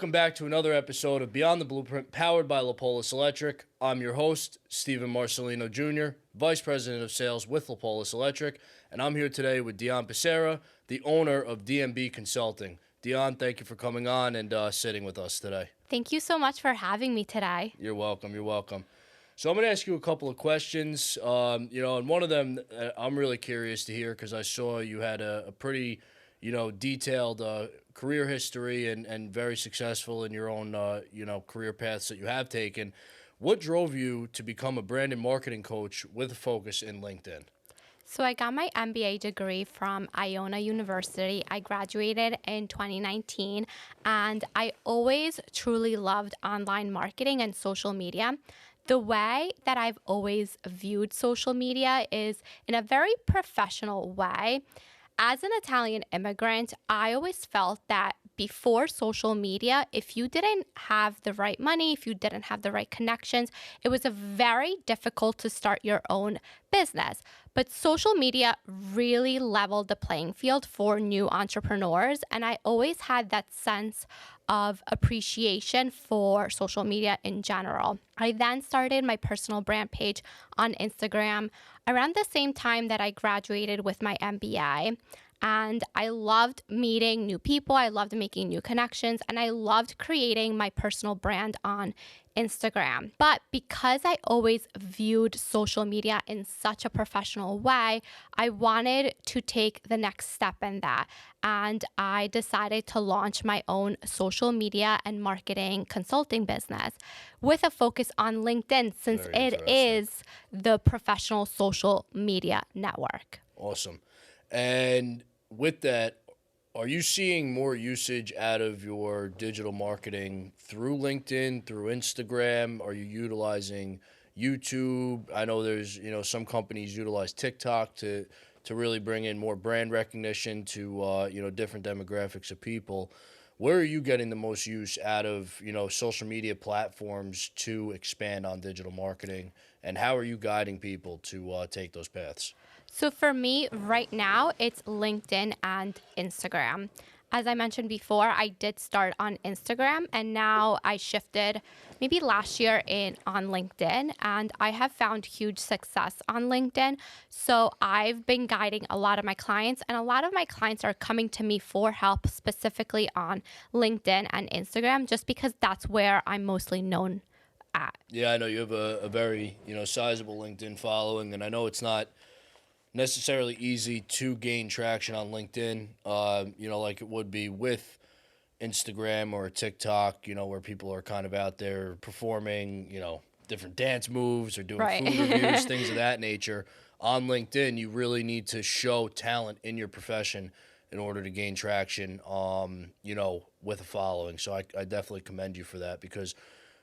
welcome back to another episode of Beyond the Blueprint, powered by Lapolis Electric. I'm your host, Stephen Marcelino Jr., Vice President of Sales with Lapolis Electric, and I'm here today with Diane Pisera, the owner of DMB Consulting. Diane, thank you for coming on and sitting with us today. Thank you so much for having me today. You're welcome. So I'm going to ask you a couple of questions, and one of them I'm really curious to hear because I saw you had a pretty, detailed career history and very successful in your own, career paths that you have taken. What drove you to become a brand and marketing coach with a focus in LinkedIn? So I got my MBA degree from Iona University. I graduated in 2019, and I always truly loved online marketing and social media. The way that I've always viewed social media is in a very professional way. As an Italian immigrant, I always felt that before social media, if you didn't have the right money, if you didn't have the right connections, it was very difficult to start your own business. But social media really leveled the playing field for new entrepreneurs. And I always had that sense of appreciation for social media in general. I then started my personal brand page on Instagram around the same time that I graduated with my MBA. And I loved meeting new people. I loved making new connections, and I loved creating my personal brand on Instagram. But because I always viewed social media in such a professional way, I wanted to take the next step in that. And I decided to launch my own social media and marketing consulting business with a focus on LinkedIn, since it is the professional social media network. Awesome. And with that, are you seeing more usage out of your digital marketing through LinkedIn, through Instagram? Are you utilizing YouTube? I know there's, some companies utilize TikTok to really bring in more brand recognition to, different demographics of people. Where are you getting the most use out of, social media platforms to expand on digital marketing? And how are you guiding people to take those paths? So for me, right now, it's LinkedIn and Instagram. As I mentioned before, I did start on Instagram, and now I shifted maybe last year on LinkedIn, and I have found huge success on LinkedIn. So I've been guiding a lot of my clients, and a lot of my clients are coming to me for help specifically on LinkedIn and Instagram, just because that's where I'm mostly known at. Yeah, I know you have a very, sizable LinkedIn following, and I know it's not necessarily easy to gain traction on LinkedIn, like it would be with Instagram or TikTok, where people are kind of out there performing, different dance moves or doing food reviews, things of that nature. On LinkedIn, you really need to show talent in your profession in order to gain traction, with a following. So I definitely commend you for that, because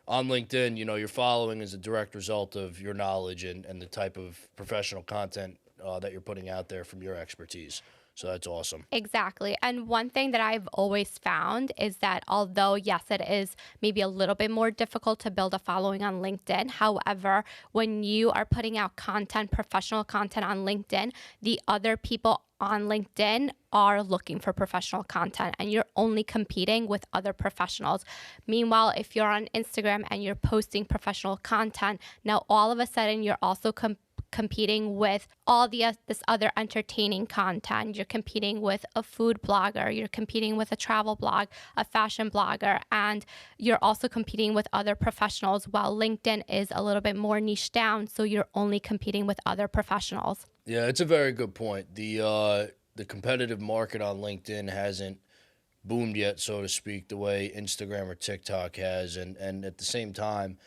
on LinkedIn, your following is a direct result of your knowledge and the type of professional content that you're putting out there from your expertise. So that's awesome. Exactly. And one thing that I've always found is that although, yes, it is maybe a little bit more difficult to build a following on LinkedIn. However, when you are putting out content, professional content on LinkedIn, the other people on LinkedIn are looking for professional content, and you're only competing with other professionals. Meanwhile, if you're on Instagram and you're posting professional content, now all of a sudden you're also competing with all this other entertaining content. You're competing with a food blogger, you're competing with a travel blog, a fashion blogger, and you're also competing with other professionals, while LinkedIn is a little bit more niche down, so you're only competing with other professionals. Yeah, it's a very good point. The competitive market on LinkedIn hasn't boomed yet, so to speak, the way Instagram or TikTok has, and at the same time,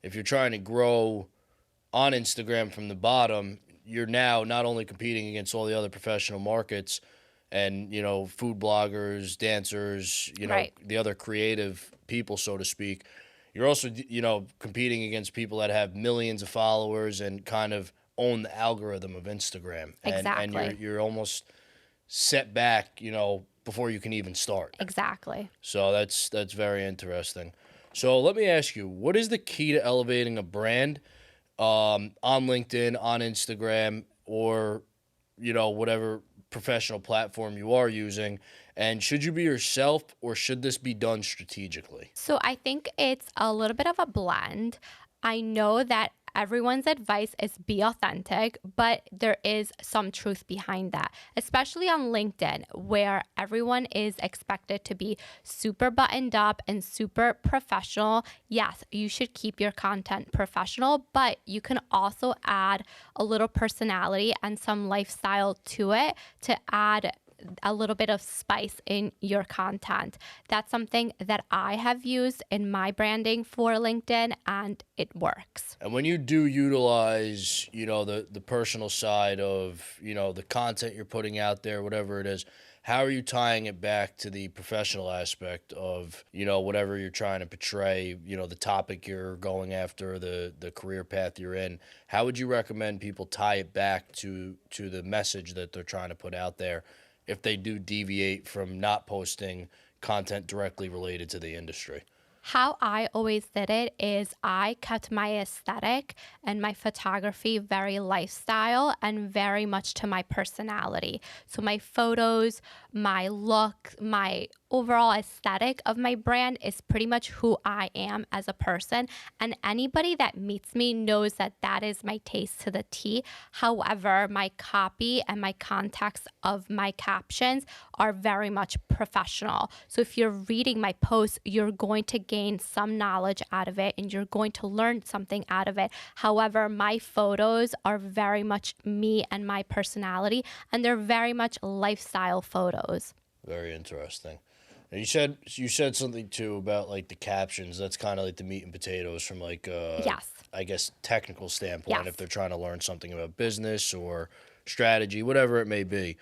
if you're trying to grow on Instagram from the bottom, you're now not only competing against all the other professional markets and, food bloggers, dancers, the other creative people, so to speak. You're also, competing against people that have millions of followers and kind of own the algorithm of Instagram. Exactly. And you're almost set back, before you can even start. Exactly. So that's very interesting. So let me ask you, what is the key to elevating a brand on LinkedIn, on Instagram, or, whatever professional platform you are using? And should you be yourself, or should this be done strategically? So I think it's a little bit of a blend. I know that everyone's advice is be authentic, but there is some truth behind that, especially on LinkedIn, where everyone is expected to be super buttoned up and super professional. Yes, you should keep your content professional, but you can also add a little personality and some lifestyle to it to add a little bit of spice in your content. That's something that I have used in my branding for LinkedIn, and it works. And when you do utilize, the personal side of, the content you're putting out there, whatever it is, how are you tying it back to the professional aspect of, whatever you're trying to portray, the topic you're going after, the career path you're in? How would you recommend people tie it back to the message that they're trying to put out there if they do deviate from not posting content directly related to the industry? How I always did it is I kept my aesthetic and my photography very lifestyle and very much to my personality. So my photos, my look, my overall aesthetic of my brand is pretty much who I am as a person. And anybody that meets me knows that that is my taste to the T. However, my copy and my context of my captions are very much professional. So if you're reading my posts, you're going to gain some knowledge out of it and you're going to learn something out of it. However, my photos are very much me and my personality, and they're very much lifestyle photos. Very interesting. And you said something too about like the captions. That's kind of like the meat and potatoes from like Yes. I guess technical standpoint, Yes. if they're trying to learn something about business or strategy, whatever it may be.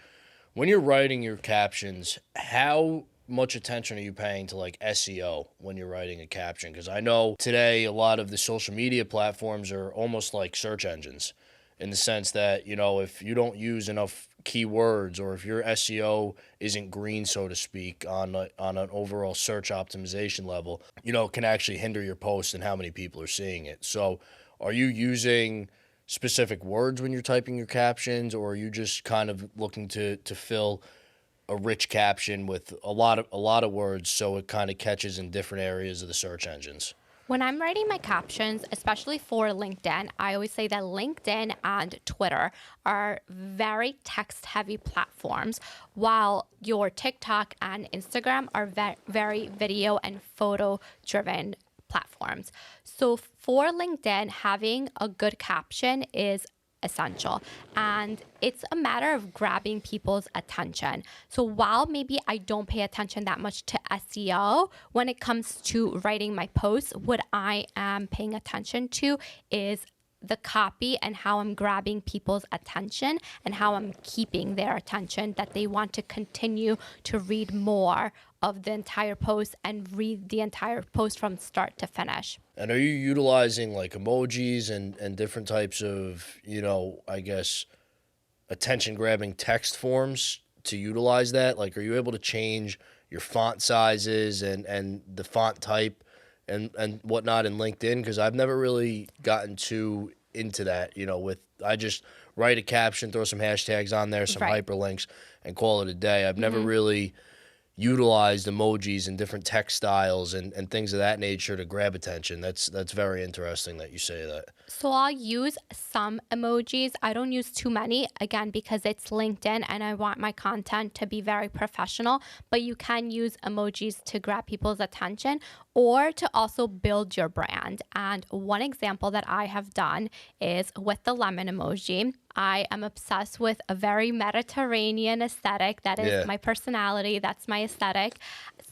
When you're writing your captions, how much attention are you paying to like SEO when you're writing a caption? Because I know today a lot of the social media platforms are almost like search engines, in the sense that, if you don't use enough keywords, or if your SEO isn't green, so to speak, on an overall search optimization level, it can actually hinder your post and how many people are seeing it. So are you using specific words when you're typing your captions, or are you just kind of looking to fill a rich caption with a lot of words so it kind of catches in different areas of the search engines? When I'm writing my captions, especially for LinkedIn, I always say that LinkedIn and Twitter are very text heavy platforms, while your TikTok and Instagram are very video and photo driven platforms. So for LinkedIn, having a good caption is essential, and it's a matter of grabbing people's attention. So while maybe I don't pay attention that much to SEO when it comes to writing my posts, what I am paying attention to is the copy and how I'm grabbing people's attention and how I'm keeping their attention, that they want to continue to read more of the entire post and read the entire post from start to finish. And are you utilizing like emojis and different types of, I guess, attention grabbing text forms to utilize that? Like, are you able to change your font sizes and the font type and whatnot in LinkedIn? Because I've never really gotten too into that, I just write a caption, throw some hashtags on there, some Right. hyperlinks, and call it a day. I've never really utilized emojis and different text styles and things of that nature to grab attention. That's very interesting that you say that. So I'll use some emojis. I don't use too many, again, because it's LinkedIn and I want my content to be very professional. But you can use emojis to grab people's attention or to also build your brand. And one example that I have done is with the lemon emoji. I am obsessed with a very Mediterranean aesthetic. That is Yeah. my personality. That's my aesthetic.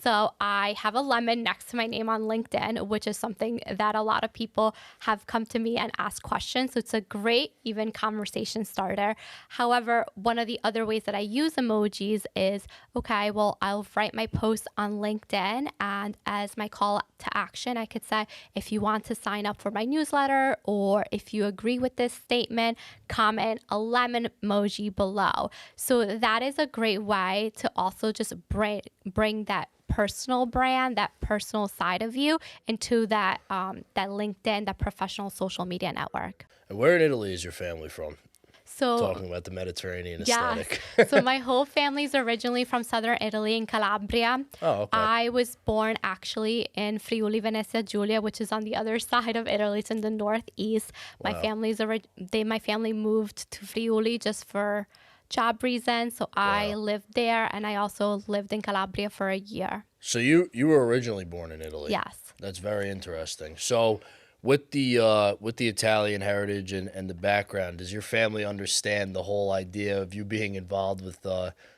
So I have a lemon next to my name on LinkedIn, which is something that a lot of people have come to me and asked questions. So it's a great even conversation starter. However, one of the other ways that I use emojis is, okay, well, I'll write my post on LinkedIn, and as my call to action, I could say, if you want to sign up for my newsletter, or if you agree with this statement, comment a lemon emoji below. So that is a great way to also just bring that personal brand, that personal side of you into that LinkedIn, that professional social media network. And where in Italy is your family from? So Talking about the Mediterranean yes. aesthetic. So my whole family's originally from southern Italy in Calabria. Oh, okay. I was born actually in Friuli Venezia Giulia, which is on the other side of Italy. It's in the northeast. My Wow. my family moved to Friuli just for job reasons. So I Wow. lived there, and I also lived in Calabria for a year. So you were originally born in Italy. Yes. That's very interesting. So with the Italian heritage and the background, does your family understand the whole idea of you being involved with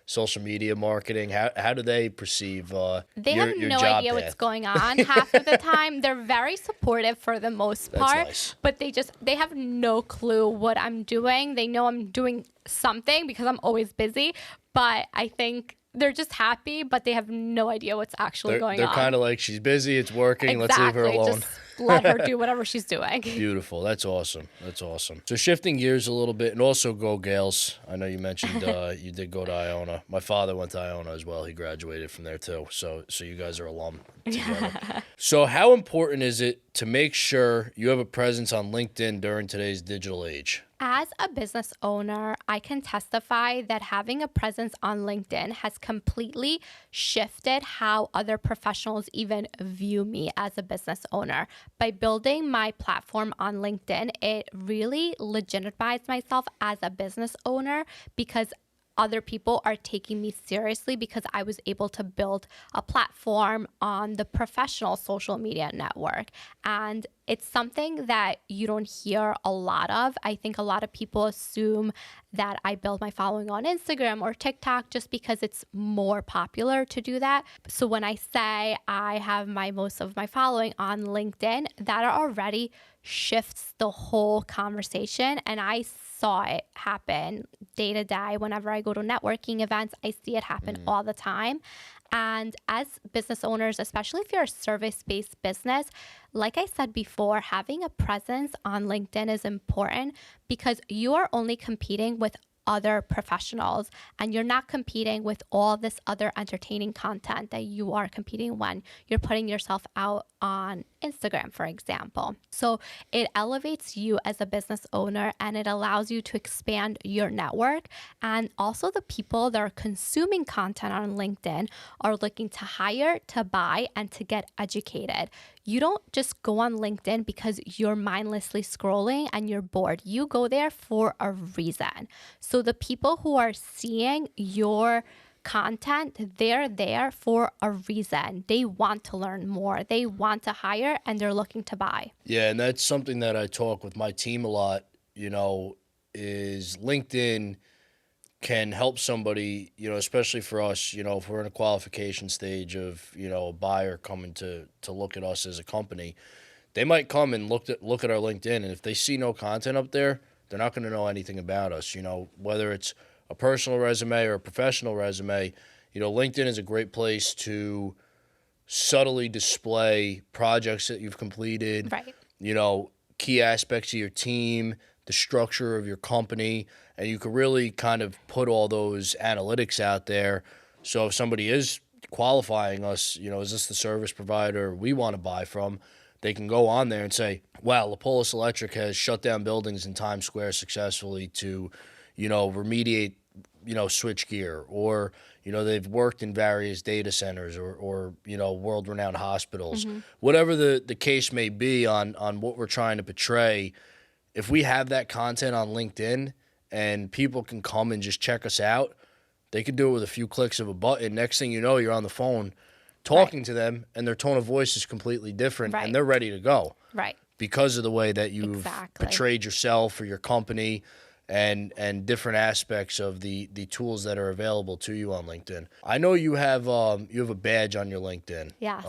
social media marketing? How do they perceive They your have no job idea path? what's going on half of the time. They're very supportive for the most That's part, nice. but they have no clue what I'm doing. They know I'm doing something because I'm always busy, but I think they're just happy, but they have no idea what's actually going They're on. kind of like, she's busy, it's working, let's leave her Exactly. alone. Just let her do whatever she's doing. Beautiful. That's awesome. That's awesome. So shifting gears a little bit, and also go Gales. I know you mentioned you did go to Iona. My father went to Iona as well. He graduated from there too. So you guys are alum together. So how important is it to make sure you have a presence on LinkedIn during today's digital age? As a business owner, I can testify that having a presence on LinkedIn has completely shifted how other professionals even view me as a business owner. By building my platform on LinkedIn, it really legitimized myself as a business owner because other people are taking me seriously because I was able to build a platform on the professional social media network. And it's something that you don't hear a lot of. I think a lot of people assume that I build my following on Instagram or TikTok just because it's more popular to do that. So when I say I have most of my following on LinkedIn, that already shifts the whole conversation. And I saw it happen day to day. Whenever I go to networking events, I see it happen all the time. And as business owners, especially if you're a service-based business, like I said before, having a presence on LinkedIn is important because you are only competing with other professionals and you're not competing with all this other entertaining content that you are competing when you're putting yourself out on Instagram, for example. So it elevates you as a business owner and it allows you to expand your network. And also the people that are consuming content on LinkedIn are looking to hire, to buy, and to get educated. You don't just go on LinkedIn because you're mindlessly scrolling and you're bored. You go there for a reason. So the people who are seeing your content, they're there for a reason. They want to learn more. They want to hire and they're looking to buy. Yeah, and that's something that I talk with my team a lot, is LinkedIn can help somebody, especially for us, if we're in a qualification stage of, a buyer coming to look at us as a company, they might come and look at our LinkedIn, and if they see no content up there, they're not going to know anything about us, whether it's a personal resume or a professional resume. LinkedIn is a great place to subtly display projects that you've completed, Right. Key aspects of your team, the structure of your company, and you can really kind of put all those analytics out there. So if somebody is qualifying us, is this the service provider we want to buy from? They can go on there and say, wow, Lapolis Electric has shut down buildings in Times Square successfully to, remediate, switchgear, or, they've worked in various data centers or world-renowned hospitals. Whatever the case may be on what we're trying to portray, if we have that content on LinkedIn and people can come and just check us out, they could do it with a few clicks of a button. Next thing you know, you're on the phone talking to them, and their tone of voice is completely different, and they're ready to go. Right. Because of the way that you've portrayed yourself or your company and different aspects of the tools that are available to you on LinkedIn. I know you have a badge on your LinkedIn. Yes.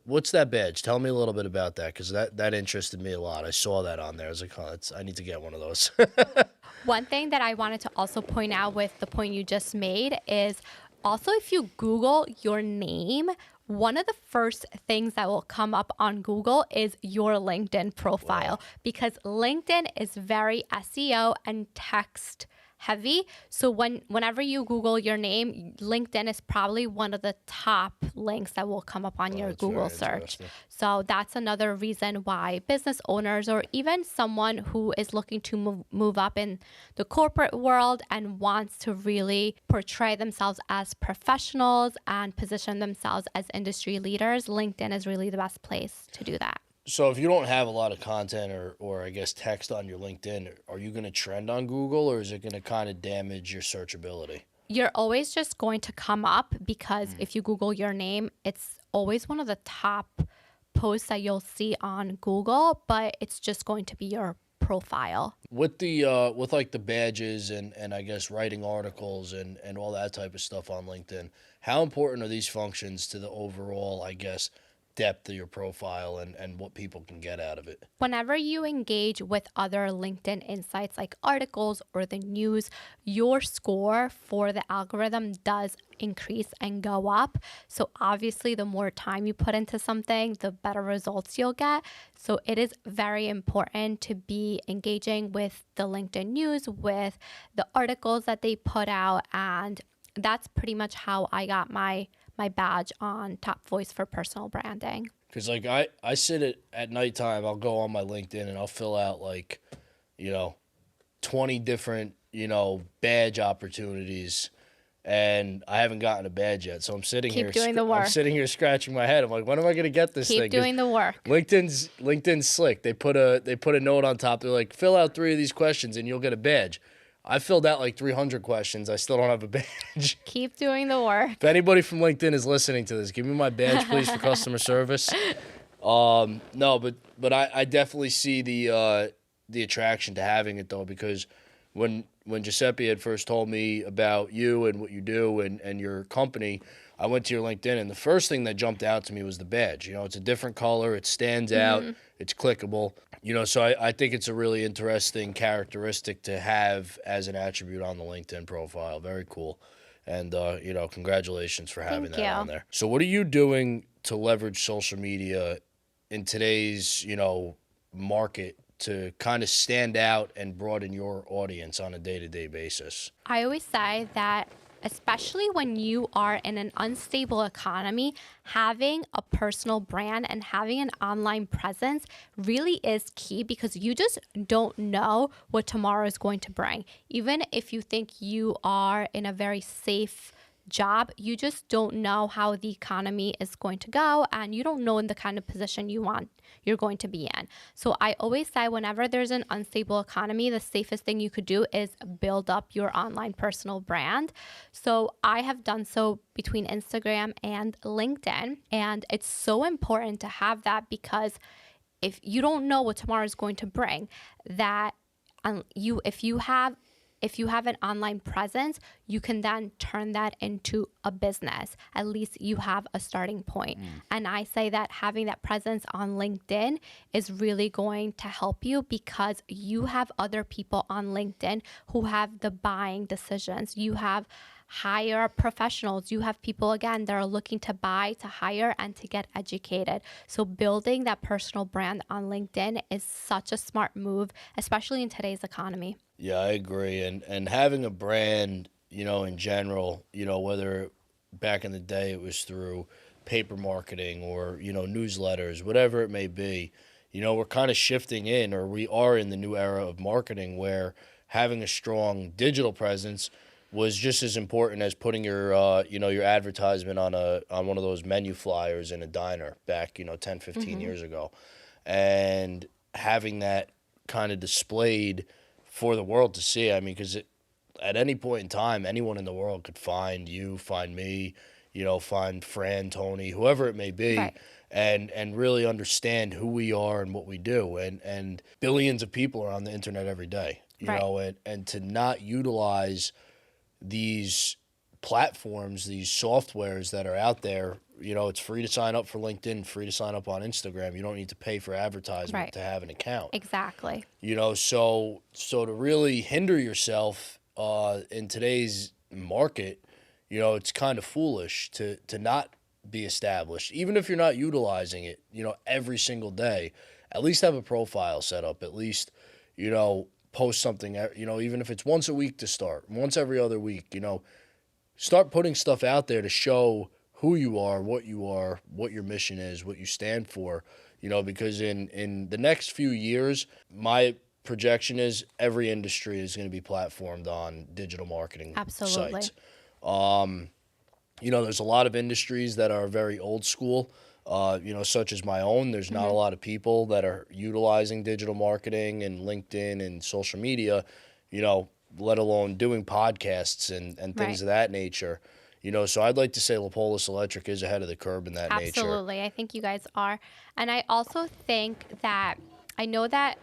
What's that badge? Tell me a little bit about that, because that interested me a lot. I saw that on there. I was like, I need to get one of those. One thing that I wanted to also point out with the point you just made is also if you Google your name, one of the first things that will come up on Google is your LinkedIn profile, because LinkedIn is very SEO and text heavy. So whenever you Google your name, LinkedIn is probably one of the top links that will come up on your That's Google very search. interesting. So that's another reason why business owners or even someone who is looking to move up in the corporate world and wants to really portray themselves as professionals and position themselves as industry leaders, LinkedIn is really the best place to do that. So if you don't have a lot of content or I guess text on your LinkedIn, are you going to trend on Google, or is it going to kind of damage your searchability? You're always just going to come up because if you Google your name, it's always one of the top posts that you'll see on Google, but it's just going to be your profile. With the with like the badges and I guess writing articles and all that type of stuff on LinkedIn, how important are these functions to the overall, I guess, depth of your profile and what people can get out of it? Whenever you engage with other LinkedIn insights like articles or the news, your score for the algorithm does increase and go up. So obviously, the more time you put into something, the better results you'll get. So it is very important to be engaging with the LinkedIn news, with the articles that they put out. And that's pretty much how I got my badge on Top Voice for Personal Branding. Because like I sit at nighttime, I'll go on my LinkedIn and I'll fill out like, 20 different, badge opportunities, and I haven't gotten a badge yet. So I'm sitting Keep here doing the work. I'm sitting here scratching my head. I'm like, when am I going to get this thing? Keep doing the work. LinkedIn's slick. They put a note on top. They're like, fill out 3 of these questions and you'll get a badge. I filled out like 300 questions. I still don't have a badge. Keep doing the work. If anybody from LinkedIn is listening to this, give me my badge, please, for customer service. No, but I definitely see the attraction to having it though, because when Giuseppe had first told me about you and what you do and your company, I went to your LinkedIn and the first thing that jumped out to me was the badge. It's a different color, it stands out, it's clickable. So I think it's a really interesting characteristic to have as an attribute on the LinkedIn profile. Very cool. And, congratulations for having Thank that you. on there. So what are you doing to leverage social media in today's, market to kind of stand out and broaden your audience on a day-to-day basis? I always say that especially when you are in an unstable economy, having a personal brand and having an online presence really is key, because you just don't know what tomorrow is going to bring. Even if you think you are in a very safe job, you just don't know how the economy is going to go, and you don't know in the kind of position you're going to be in. So I always say whenever there's an unstable economy, the safest thing you could do is build up your online personal brand. So I have done so between Instagram and LinkedIn, and it's so important to have that, because if you don't know what tomorrow is going to bring, that if you have an online presence, you can then turn that into a business. At least you have a starting point. And I say that having that presence on LinkedIn is really going to help you, because you have other people on LinkedIn who have the buying decisions. You have hire professionals. You have people, again, that are looking to buy, to hire, and to get educated. So building that personal brand on LinkedIn is such a smart move, especially in today's economy. Yeah, I agree. And having a brand, in general, whether back in the day it was through paper marketing or, newsletters, whatever it may be, we're kind of shifting in, or we are in the new era of marketing where having a strong digital presence was just as important as putting your your advertisement on one of those menu flyers in a diner back 10, 15 years ago, and having that kind of displayed for the world to see. I mean, because at any point in time, anyone in the world could find you, find me, find Fran, Tony, whoever it may be. Right. And really understand who we are and what we do. And billions of people are on the internet every day, and to not utilize these platforms, these softwares that are out there, it's free to sign up for LinkedIn, free to sign up on Instagram. You don't need to pay for advertisement to have an account. Exactly. So to really hinder yourself in today's market, it's kind of foolish to not be established. Even if you're not utilizing it, every single day, at least have a profile set up. At least, post something, even if it's once a week to start, once every other week, start putting stuff out there to show who you are, what your mission is, what you stand for, because in the next few years, my projection is every industry is going to be platformed on digital marketing Absolutely. sites. There's a lot of industries that are very old school, such as my own. There's not a lot of people that are utilizing digital marketing and LinkedIn and social media, let alone doing podcasts and things Right. of that nature. So I'd like to say Lapolis Electric is ahead of the curve in that nature. Absolutely. I think you guys are. And I also think that I know that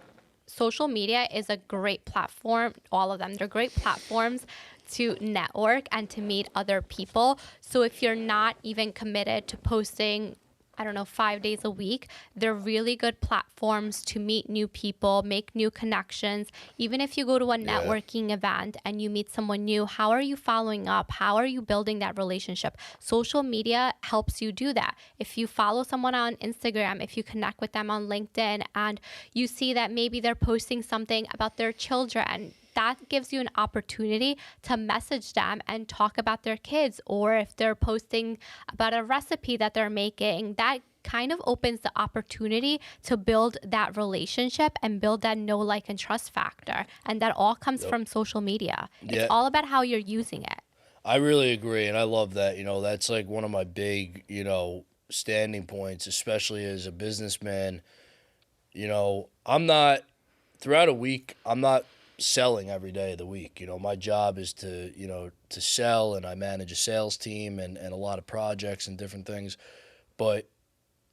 social media is a great platform, all of them. They're great platforms to network and to meet other people. So if you're not even committed to posting, I don't know, 5 days a week, they're really good platforms to meet new people, make new connections. Even if you go to a networking event and you meet someone new, how are you following up? How are you building that relationship? Social media helps you do that. If you follow someone on Instagram, if you connect with them on LinkedIn, and you see that maybe they're posting something about their children, that gives you an opportunity to message them and talk about their kids. Or if they're posting about a recipe that they're making, that kind of opens the opportunity to build that relationship and build that know, like, and trust factor. And that all comes from social media. It's all about how you're using it. I really agree, and I love that. That's like one of my big, standing points, especially as a businessman. I'm not, throughout a week, I'm not selling every day of the week. My job is to sell, and I manage a sales team and a lot of projects and different things. But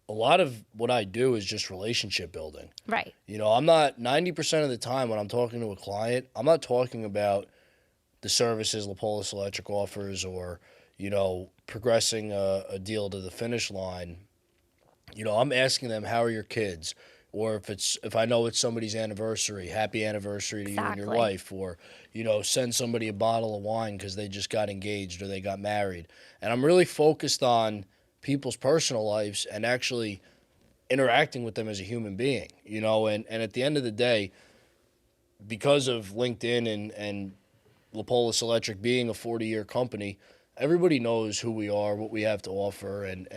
a lot of what I do is just relationship building. Right. I'm not 90% of the time when I'm talking to a client, I'm not talking about the services Lapolis Electric offers or, progressing a deal to the finish line. I'm asking them, how are your kids? Or if I know it's somebody's anniversary, happy anniversary to you and your wife, or, send somebody a bottle of wine because they just got engaged or they got married. And I'm really focused on people's personal lives and actually interacting with them as a human being, and at the end of the day, because of LinkedIn and Lapolis Electric being a 40-year company, everybody knows who we are, what we have to offer, and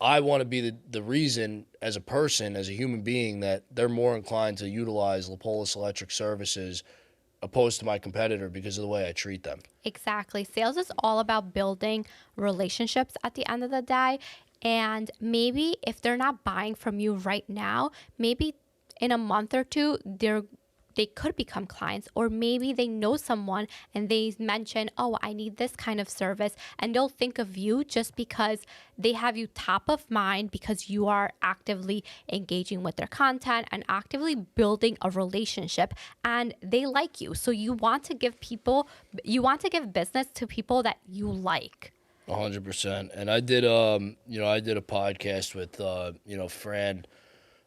I want to be the reason as a person, as a human being, that they're more inclined to utilize Lapolis Electric services opposed to my competitor because of the way I treat them. Exactly. Sales is all about building relationships at the end of the day. And maybe if they're not buying from you right now, maybe in a month or two, they could become clients, or maybe they know someone and they mention, oh, I need this kind of service, and they'll think of you just because they have you top of mind because you are actively engaging with their content and actively building a relationship, and they like you. So you want to give business to people that you like. 100%. And I did a podcast with Fran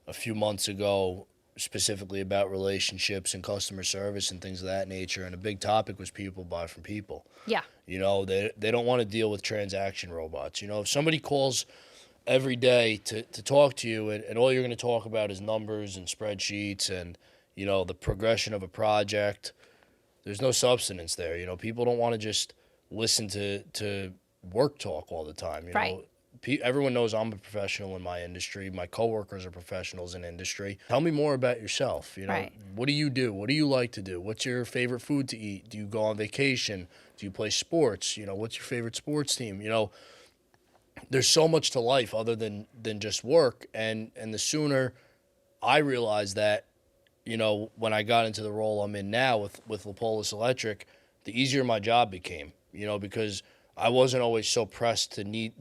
a few months ago, specifically about relationships and customer service and things of that nature. And a big topic was people buy from people. Yeah. They don't want to deal with transaction robots. If somebody calls every day to talk to you and all you're going to talk about is numbers and spreadsheets and, the progression of a project, there's no substance there. People don't want to just listen to work talk all the time. Right. Everyone knows I'm a professional in my industry. My coworkers are professionals in industry. Tell me more about yourself. Right. What do you do? What do you like to do? What's your favorite food to eat? Do you go on vacation? Do you play sports? What's your favorite sports team? There's so much to life other than just work. And the sooner I realized that, when I got into the role I'm in now with Lapolis Electric, the easier my job became, because I wasn't always so pressed to need,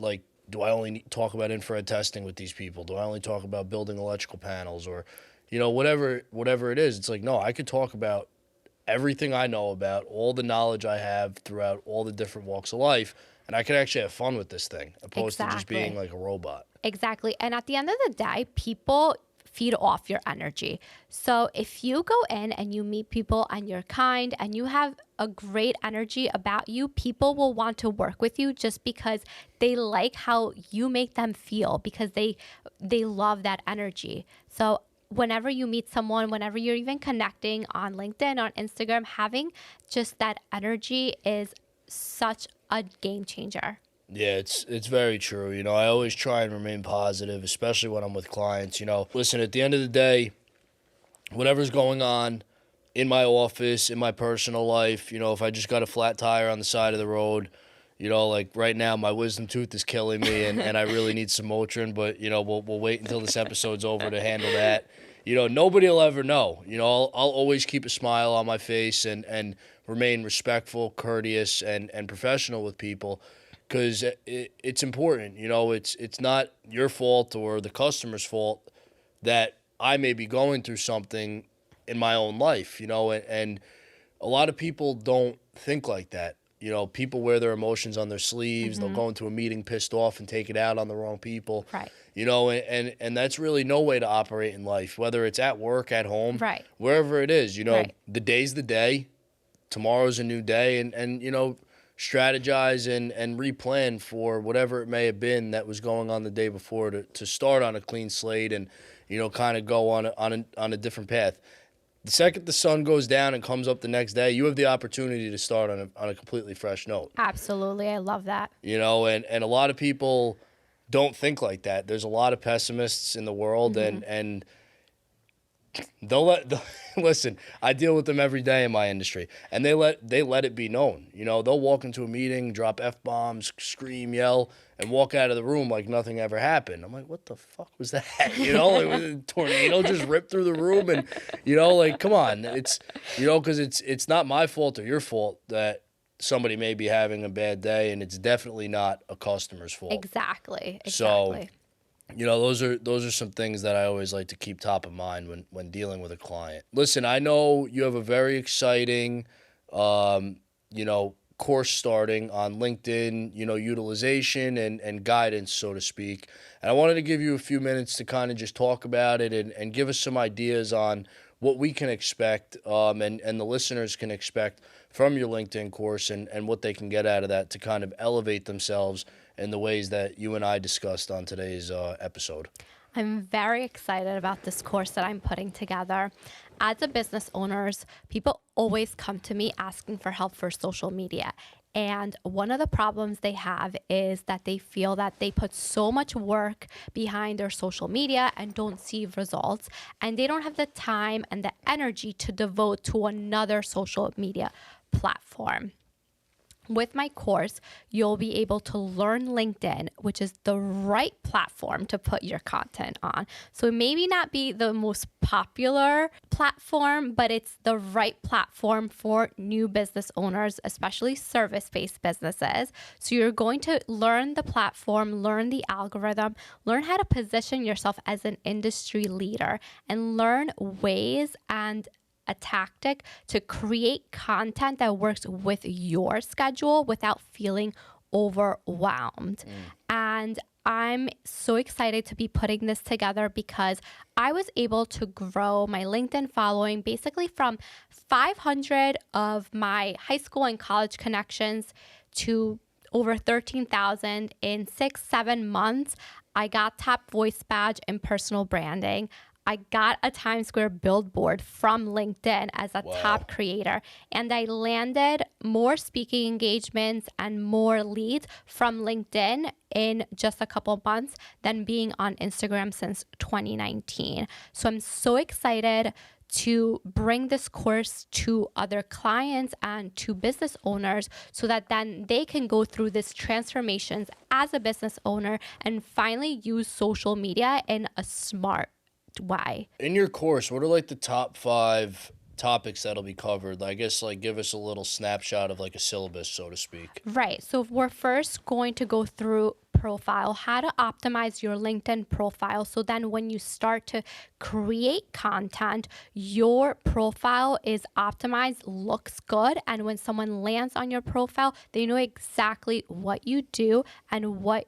do I only talk about infrared testing with these people? Do I only talk about building electrical panels or, whatever it is? It's like, no, I could talk about everything I know about, all the knowledge I have throughout all the different walks of life, and I could actually have fun with this thing opposed to just being like a robot. Exactly. And at the end of the day, people feed off your energy. So if you go in and you meet people and you're kind and you have a great energy about you, people will want to work with you just because they like how you make them feel, because they love that energy. So whenever you meet someone, whenever you're even connecting on LinkedIn, on Instagram, having just that energy is such a game changer. Yeah, it's very true. I always try and remain positive, especially when I'm with clients. Listen, at the end of the day, whatever's going on in my office, in my personal life, if I just got a flat tire on the side of the road, like right now, my wisdom tooth is killing me, and I really need some Motrin. But we'll wait until this episode's over to handle that. Nobody will ever know. I'll always keep a smile on my face and remain respectful, courteous, and professional with people, because it's important. It's not your fault or the customer's fault that I may be going through something in my own life. And a lot of people don't think like that. People wear their emotions on their sleeves. They'll go into a meeting pissed off and take it out on the wrong people. Right. And that's really no way to operate in life, whether it's at work, at home, Right. wherever it is. Right. The day's the day. Tomorrow's a new day. And strategize and replan for whatever it may have been that was going on the day before to start on a clean slate and, kind of go on a different path. The second the sun goes down and comes up the next day, you have the opportunity to start on a completely fresh note. Absolutely. I love that. And a lot of people don't think like that. There's a lot of pessimists in the world, and listen, I deal with them every day in my industry, and they let it be known. They'll walk into a meeting, drop F-bombs, scream, yell, and walk out of the room like nothing ever happened. I'm like, what the fuck was that? Like, a tornado just ripped through the room, and come on, it's because it's not my fault or your fault that somebody may be having a bad day, and it's definitely not a customer's fault. Exactly. So, those are some things that I always like to keep top of mind when dealing with a client. Listen, I know you have a very exciting, course starting on LinkedIn, utilization and guidance, so to speak. And I wanted to give you a few minutes to kind of just talk about it and give us some ideas on what we can expect and the listeners can expect from your LinkedIn course and what they can get out of that to kind of elevate themselves in the ways that you and I discussed on today's episode. I'm very excited about this course that I'm putting together. As a business owners, people always come to me asking for help for social media. And one of the problems they have is that they feel that they put so much work behind their social media and don't see results. And they don't have the time and the energy to devote to another social media platform. With my course, you'll be able to learn LinkedIn, which is the right platform to put your content on. So it maybe not be the most popular platform, but it's the right platform for new business owners, especially service-based businesses. So you're going to learn the platform, learn the algorithm, learn how to position yourself as an industry leader, and learn ways and a tactic to create content that works with your schedule without feeling overwhelmed. And I'm so excited to be putting this together because I was able to grow my LinkedIn following basically from 500 of my high school and college connections to over 13,000 in 6-7 months. I got top voice badge in personal branding. I got a Times Square billboard from LinkedIn as a top creator, and I landed more speaking engagements and more leads from LinkedIn in just a couple months than being on Instagram since 2019. So I'm so excited to bring this course to other clients and to business owners so that then they can go through this transformations as a business owner and finally use social media in a smart way. In your course, what are like the top 5 topics that'll be covered? I guess like give us a little snapshot of like a syllabus, so to speak. Right. So we're first going to go through profile, how to optimize your LinkedIn profile. So then when you start to create content, your profile is optimized, looks good. And when someone lands on your profile, they know exactly what you do and what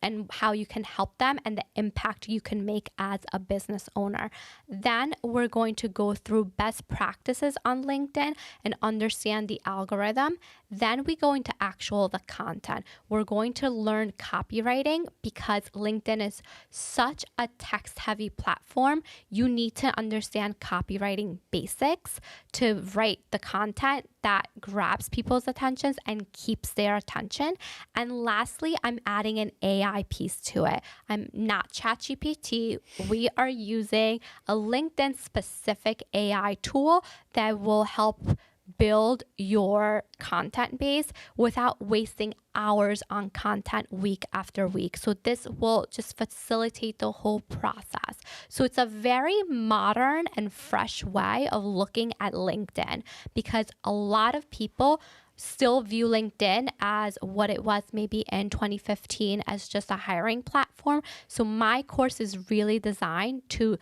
and how you can help them and the impact you can make as a business owner. Then we're going to go through best practices on LinkedIn and understand the algorithm. Then we go into the content. We're going to learn copywriting because LinkedIn is such a text-heavy platform. You need to understand copywriting basics to write the content that grabs people's attentions and keeps their attention. And lastly, I'm adding an AI piece to it. I'm not ChatGPT. We are using a LinkedIn specific AI tool that will help build your content base without wasting hours on content week after week. So this will just facilitate the whole process. So it's a very modern and fresh way of looking at LinkedIn because a lot of people still view LinkedIn as what it was maybe in 2015 as just a hiring platform. So my course is really designed to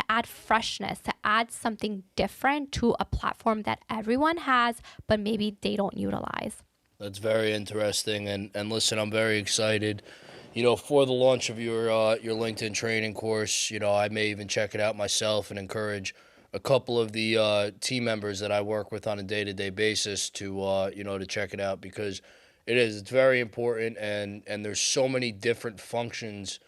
add freshness, to add something different to a platform that everyone has, but maybe they don't utilize. That's very interesting, and listen, I'm very excited, for the launch of your LinkedIn training course. I may even check it out myself and encourage a couple of the team members that I work with on a day-to-day basis to to check it out because it's very important, and there's so many different functions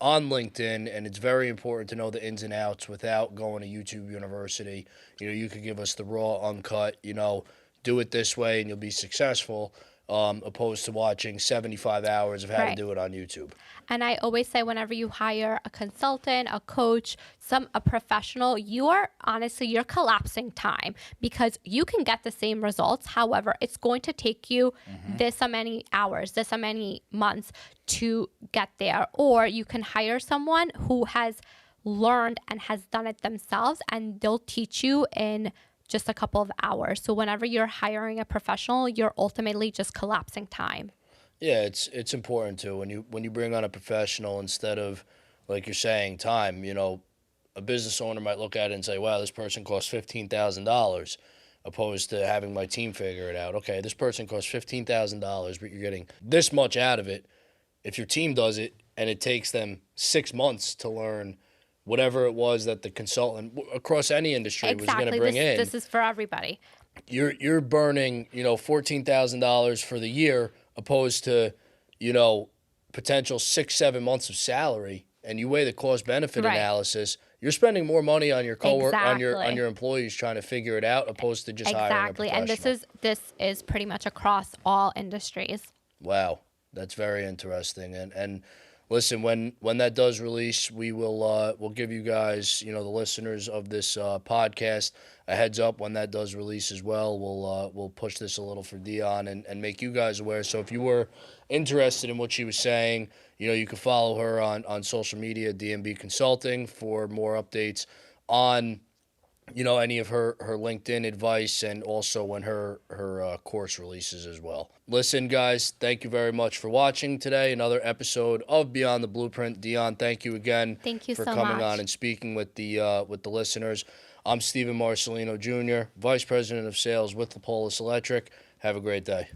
on LinkedIn, and it's very important to know the ins and outs without going to YouTube University. You could give us the raw, uncut, do it this way and you'll be successful, opposed to watching 75 hours of how to do it on YouTube. And I always say whenever you hire a consultant, a coach, a professional, you're collapsing time because you can get the same results. However, it's going to take you this many hours, this many months to get there. Or you can hire someone who has learned and has done it themselves, and they'll teach you in just a couple of hours. So whenever you're hiring a professional, you're ultimately just collapsing time. Yeah, it's important too when you bring on a professional instead of, like you're saying, time. A business owner might look at it and say, "Wow, this person costs $15,000," opposed to having my team figure it out. Okay, this person costs $15,000, but you're getting this much out of it. If your team does it and it takes them 6 months to learn whatever it was that the consultant across any industry was going to bring in. This is for everybody. You're burning, $14,000 for the year opposed to, potential 6-7 months of salary, and you weigh the cost benefit analysis. You're spending more money on your on your employees trying to figure it out opposed to just hiring a professional. And this is pretty much across all industries. Wow, that's very interesting. And listen, when that does release, we'll give you guys, the listeners of this podcast, a heads up when that does release as well. We'll push this a little for Diane and make you guys aware. So if you were interested in what she was saying, you can follow her on social media, DMB Consulting, for more updates on any of her LinkedIn advice, and also when her course releases as well. Listen, guys, thank you very much for watching today. Another episode of Beyond the Blueprint. Diane, thank you again for coming on and speaking with the listeners. I'm Steven Marcelino Jr., Vice President of Sales with Lapolis Electric. Have a great day.